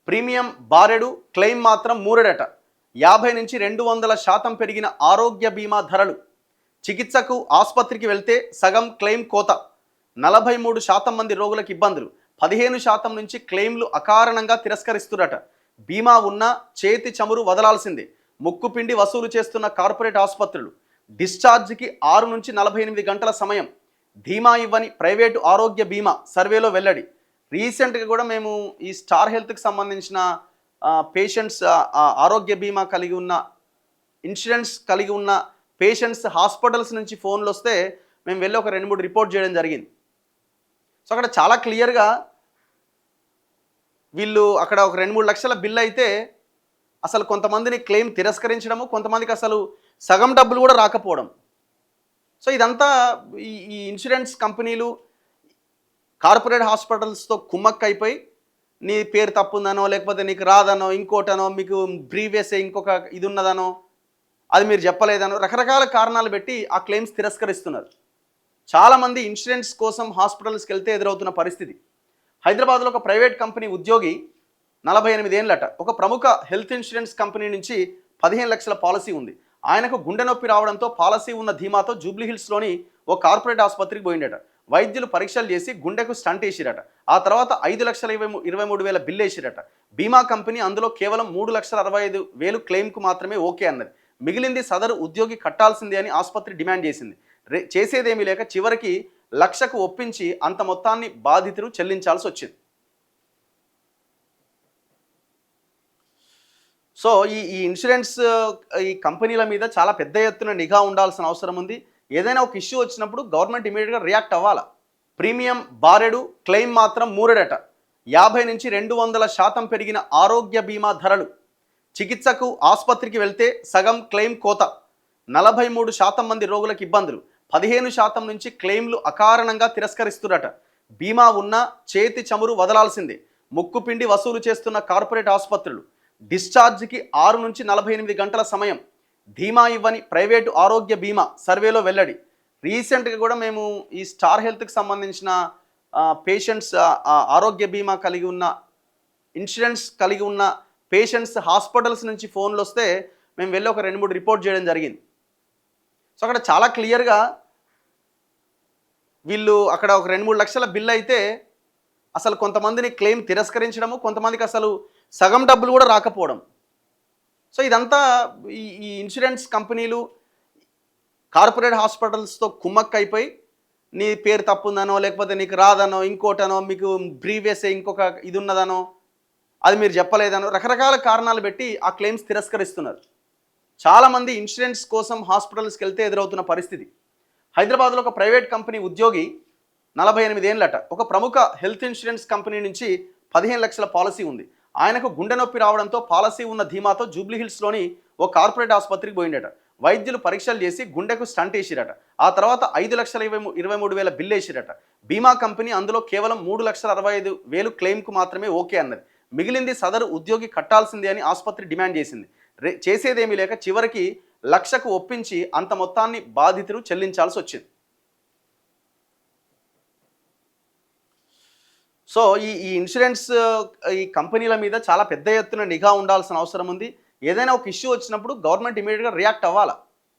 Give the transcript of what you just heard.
Premium బారెడు, claim మాత్రం మూరెడట. 50 నుంచి 200% పెరిగిన ఆరోగ్య బీమా ధరలు. చికిత్సకు ఆసుపత్రికి వెళ్తే సగం క్లెయిమ్ కోత. 43% మంది రోగులకు ఇబ్బందులు. 15% నుంచి క్లెయిమ్లు అకారణంగా తిరస్కరిస్తురట. బీమా ఉన్నా చేతి చమురు వదలాల్సిందే. ముక్కుపిండి వసూలు చేస్తున్న కార్పొరేట్ ఆసుపత్రులు. డిశ్చార్జికి 6 నుంచి 48 గంటల సమయం. ధీమా ఇవ్వని ప్రైవేటు ఆరోగ్య బీమా సర్వేలో వెల్లడి. రీసెంట్గా కూడా మేము ఈ స్టార్ హెల్త్కి సంబంధించిన పేషెంట్స్ ఆరోగ్య బీమా కలిగి ఉన్న ఇన్సూరెన్స్ కలిగి ఉన్న పేషెంట్స్ హాస్పిటల్స్ నుంచి ఫోన్లు వస్తే మేము వెళ్ళి ఒక 2-3 రిపోర్ట్ చేయడం జరిగింది. సో అక్కడ చాలా క్లియర్గా వీళ్ళు అక్కడ ఒక 2-3 లక్షల బిల్ అయితే అసలు కొంతమందిని క్లెయిమ్ తిరస్కరించడము, కొంతమందికి అసలు సగం డబ్బులు కూడా రాకపోవడం. సో ఇదంతా ఈ ఇన్సూరెన్స్ కంపెనీలు కార్పొరేట్ హాస్పిటల్స్తో కుమ్మక్కైపోయి నీ పేరు తప్పుందనో, లేకపోతే నీకు రాదనో, ఇంకోటనో, మీకు ప్రీవియస్ ఇంకొక ఇది ఉన్నదనో, అది మీరు చెప్పలేదనో, రకరకాల కారణాలు పెట్టి ఆ క్లెయిమ్స్ తిరస్కరిస్తున్నారు. చాలామంది ఇన్సూరెన్స్ కోసం హాస్పిటల్స్కి వెళ్తే ఎదురవుతున్న పరిస్థితి. హైదరాబాద్లో ఒక ప్రైవేట్ కంపెనీ ఉద్యోగి 48 ఏళ్ళట. ఒక ప్రముఖ హెల్త్ ఇన్సూరెన్స్ కంపెనీ నుంచి 15 లక్షల పాలసీ ఉంది. ఆయనకు గుండె నొప్పి రావడంతో పాలసీ ఉన్న ధీమాతో జూబ్లీహిల్స్లోని ఓ కార్పొరేట్ ఆసుపత్రికి పోయిండట. వైద్యులు పరీక్షలు చేసి గుండెకు స్టంట్ వేసిరట. ఆ తర్వాత 5,23,000 బిల్ వేసిరట. బీమా కంపెనీ అందులో కేవలం 3,65,000 క్లెయిమ్కు మాత్రమే ఓకే అన్నది. మిగిలింది సదరు ఉద్యోగి కట్టాల్సిందే అని ఆసుపత్రి డిమాండ్ చేసింది. చేసేదేమీ లేక చివరికి 1,00,000కు ఒప్పించి అంత మొత్తాన్ని బాధితులు చెల్లించాల్సి వచ్చింది. సో ఈ ఇన్సూరెన్స్ ఈ కంపెనీల మీద చాలా పెద్ద ఎత్తున నిఘా ఉండాల్సిన అవసరం ఉంది. ఏదైనా ఒక ఇష్యూ వచ్చినప్పుడు గవర్నమెంట్ ఇమీడియట్గా రియాక్ట్ అవ్వాలి. ప్రీమియం బారెడు, క్లెయిమ్ మాత్రం మూరెడట. 50 నుంచి 200% పెరిగిన ఆరోగ్య బీమా ధరలు. చికిత్సకు ఆసుపత్రికి వెళ్తే సగం క్లెయిమ్ కోత. 43% మంది రోగులకు ఇబ్బందులు. 15% నుంచి క్లెయిమ్లు అకారణంగా తిరస్కరిస్తురట. బీమా ఉన్నా చేతి చమురు వదలాల్సిందే. ముక్కుపిండి వసూలు చేస్తున్న కార్పొరేట్ ఆసుపత్రులు. డిశ్చార్జికి 6 నుంచి 48 గంటల సమయం. ధీమా ఇవ్వని ప్రైవేటు ఆరోగ్య బీమా సర్వేలో వెల్లడి. రీసెంట్గా కూడా మేము ఈ స్టార్ హెల్త్కి సంబంధించిన పేషెంట్స్ ఆరోగ్య బీమా కలిగి ఉన్న ఇన్సూరెన్స్ కలిగి ఉన్న పేషెంట్స్ హాస్పిటల్స్ నుంచి ఫోన్లు వస్తే మేము వెళ్ళి ఒక 2-3 రిపోర్ట్ చేయడం జరిగింది. సో అక్కడ చాలా క్లియర్గా వీళ్ళు అక్కడ ఒక 2-3 లక్షల బిల్ అయితే అసలు కొంతమందిని క్లెయిమ్ తిరస్కరించడము, కొంతమందికి అసలు సగం డబ్బులు కూడా రాకపోవడం. సో ఇదంతా ఈ ఇన్సూరెన్స్ కంపెనీలు కార్పొరేట్ హాస్పిటల్స్తో కుమ్మక్కైపోయి నీ పేరు తప్పుందనో, లేకపోతే నీకు రాదనో, ఇంకోటనో, మీకు ప్రీవియస్ ఇంకొక ఇది ఉన్నదనో, అది మీరు చెప్పలేదనో, రకరకాల కారణాలు పెట్టి ఆ క్లెయిమ్స్ తిరస్కరిస్తున్నారు. చాలామంది ఇన్సూరెన్స్ కోసం హాస్పిటల్స్కి వెళ్తే ఎదురవుతున్న పరిస్థితి. హైదరాబాద్లో ఒక ప్రైవేట్ కంపెనీ ఉద్యోగి 48 ఏళ్ళట. ఒక ప్రముఖ హెల్త్ ఇన్సూరెన్స్ కంపెనీ నుంచి 15 లక్షల పాలసీ ఉంది. ఆయనకు గుండె నొప్పి రావడంతో పాలసీ ఉన్న ధీమాతో జూబ్లీహిల్స్లోని ఓ కార్పొరేట్ ఆసుపత్రికి పోయిండట. వైద్యులు పరీక్షలు చేసి గుండెకు స్టంట్ వేసిరట. ఆ తర్వాత 5,23,000 బిల్ వేసిరట. బీమా కంపెనీ అందులో కేవలం 3,65,000 క్లెయిమ్కు మాత్రమే ఓకే అన్నది. మిగిలింది సదరు ఉద్యోగి కట్టాల్సిందే అని ఆసుపత్రి డిమాండ్ చేసింది. చేసేదేమీ లేక చివరికి 1,00,000కు ఒప్పించి అంత మొత్తాన్ని బాధితులు చెల్లించాల్సి వచ్చింది. సో ఈ ఇన్సూరెన్స్ ఈ కంపెనీల మీద చాలా పెద్ద ఎత్తున నిఘా ఉండాల్సిన అవసరం ఉంది. ఏదైనా ఒక ఇష్యూ వచ్చినప్పుడు గవర్నమెంట్ ఇమీడియట్గా రియాక్ట్ అవ్వాలి.